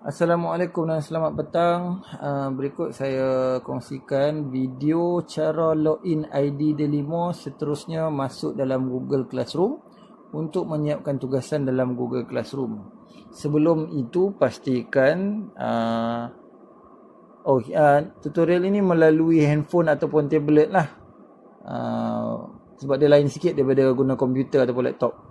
Assalamualaikum dan selamat petang. Berikut saya kongsikan video cara login ID Delimo seterusnya masuk dalam Google Classroom untuk menyiapkan tugasan dalam Google Classroom. Sebelum itu pastikan tutorial ini melalui handphone ataupun tablet lah. Sebab dia lain sikit daripada guna komputer ataupun laptop.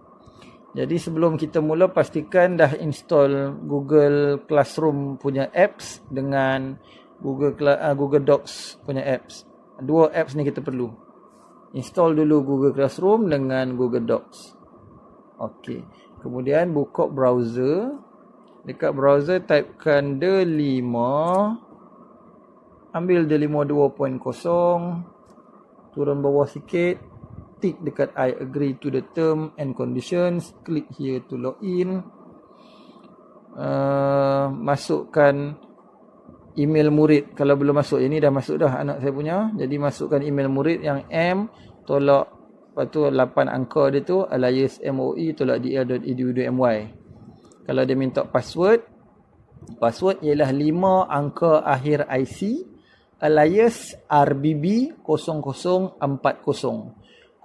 Jadi sebelum kita mula, pastikan dah install Google Classroom punya apps dengan Google Docs punya apps. Dua apps ni kita perlu. Install dulu Google Classroom dengan Google Docs. Okey. Kemudian buka browser. Dekat browser typekan Delimo. Ambil Delimo 2.0. Turun bawah sikit. Tick dekat I agree to the term and conditions. Click here to log in. Masukkan email murid. Kalau belum masuk, ini dah masuk dah anak saya punya. Jadi masukkan email murid yang M tolak, lepas tu 8 angka dia tu alias.moe.dl.edu.my. Kalau dia minta password ialah 5 angka akhir IC alias RBB 0040.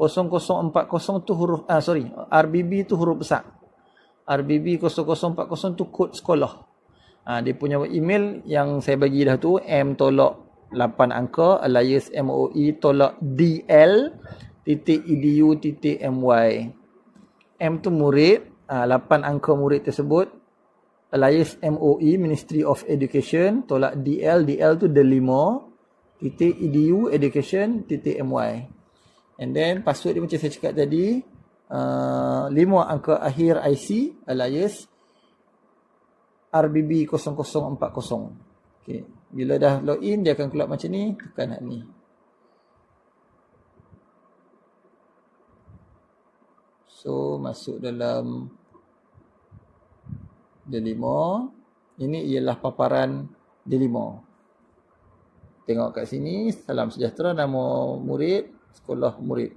0040 tu huruf RBB tu huruf besar. RBB 0040 tu kod sekolah. Dia punya email yang saya bagi dah tu M tolak 8 angka alias MOE tolak DL.edu.my. M tu murid, 8 angka murid tersebut alias MOE Ministry of Education tolak DL tu Delimo.edu education.my. And then password dia macam saya cakap tadi, 5 angka akhir IC alias RBB 0040. Okay. Bila dah login, dia akan keluar macam ni. Tekan hak ni. So masuk dalam Delimo. Ini ialah paparan Delimo. Tengok kat sini, salam sejahtera, nama murid, sekolah murid.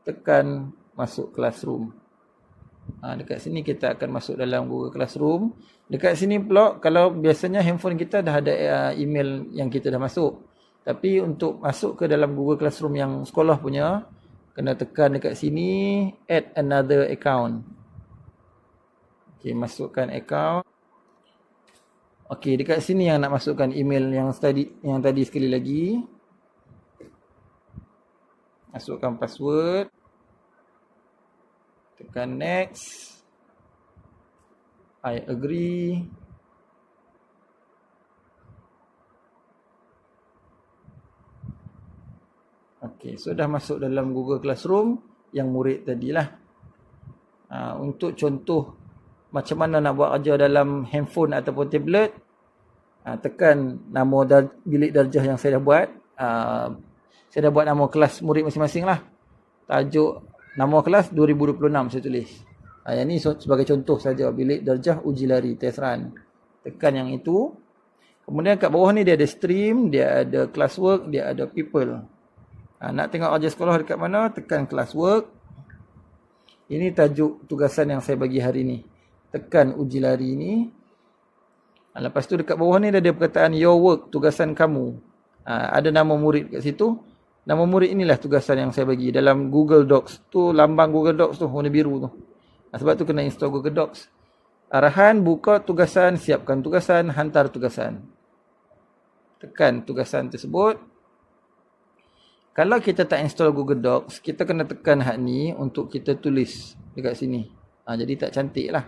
Tekan masuk classroom. Dekat sini kita akan masuk dalam Google Classroom. Dekat sini pula, kalau biasanya handphone kita dah ada email yang kita dah masuk. Tapi untuk masuk ke dalam Google Classroom yang sekolah punya, kena tekan dekat sini add another account. Okey, masukkan account. Okey, dekat sini yang nak masukkan email yang tadi sekali lagi. Masukkan password. Tekan next. I agree. Okey, so dah masuk dalam Google Classroom yang murid tadilah. Untuk contoh macam mana nak buat kerja dalam handphone ataupun tablet, tekan nama bilik darjah yang saya dah buat. Saya dah buat nama kelas murid masing-masing lah. Tajuk nama kelas 2026 saya tulis. Yang ni sebagai contoh saja. Bilik darjah uji lari, test run. Tekan yang itu. Kemudian kat bawah ni dia ada stream, dia ada classwork, dia ada people. Nak tengok kerja sekolah dekat mana, tekan classwork. Ini tajuk tugasan yang saya bagi hari ni. Tekan uji lari ni. Lepas tu dekat bawah ni dia ada perkataan your work, tugasan kamu. Ada nama murid kat situ. Nama murid inilah tugasan yang saya bagi dalam Google Docs. Tu lambang Google Docs tu, warna biru tu. Sebab tu kena install Google Docs. Arahan, buka tugasan, siapkan tugasan, hantar tugasan. Tekan tugasan tersebut. Kalau kita tak install Google Docs, kita kena tekan hak ni untuk kita tulis dekat sini. Jadi tak cantik lah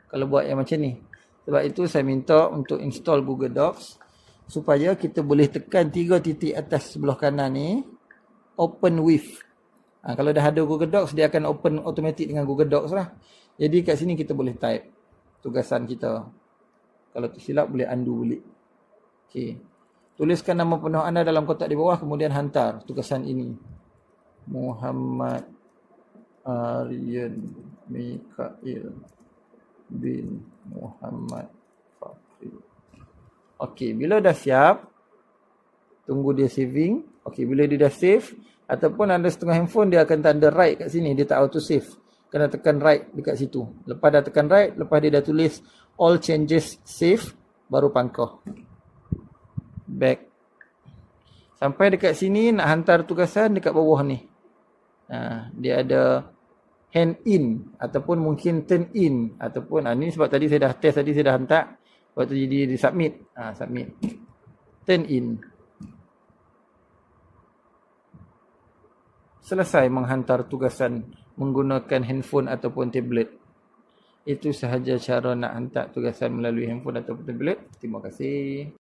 kalau buat yang macam ni. Sebab itu saya minta untuk install Google Docs supaya kita boleh tekan 3 titik atas sebelah kanan ni, open with. Kalau dah ada Google Docs, dia akan open automatic dengan Google Docs lah. Jadi kat sini kita boleh type tugasan kita. Kalau tersilap boleh undo balik. Okay. Tuliskan nama penuh anda dalam kotak di bawah, kemudian hantar tugasan ini. Muhammad Aryan Mikail bin Muhammad Fakri. Okey, bila dah siap, tunggu dia saving. Okey, bila dia dah save, ataupun anda setengah handphone, dia akan tanda right kat sini. Dia tak auto save. Kena tekan right dekat situ. Lepas dah tekan right, lepas dia dah tulis all changes save, baru pangkah. Back. Sampai dekat sini nak hantar tugasan dekat bawah ni. Dia ada hand in ataupun mungkin turn in ataupun ni sebab tadi saya dah test, tadi saya dah hantar. Lepas tu jadi di submit. Submit. Turn in. Selesai menghantar tugasan menggunakan handphone ataupun tablet. Itu sahaja cara nak hantar tugasan melalui handphone ataupun tablet. Terima kasih.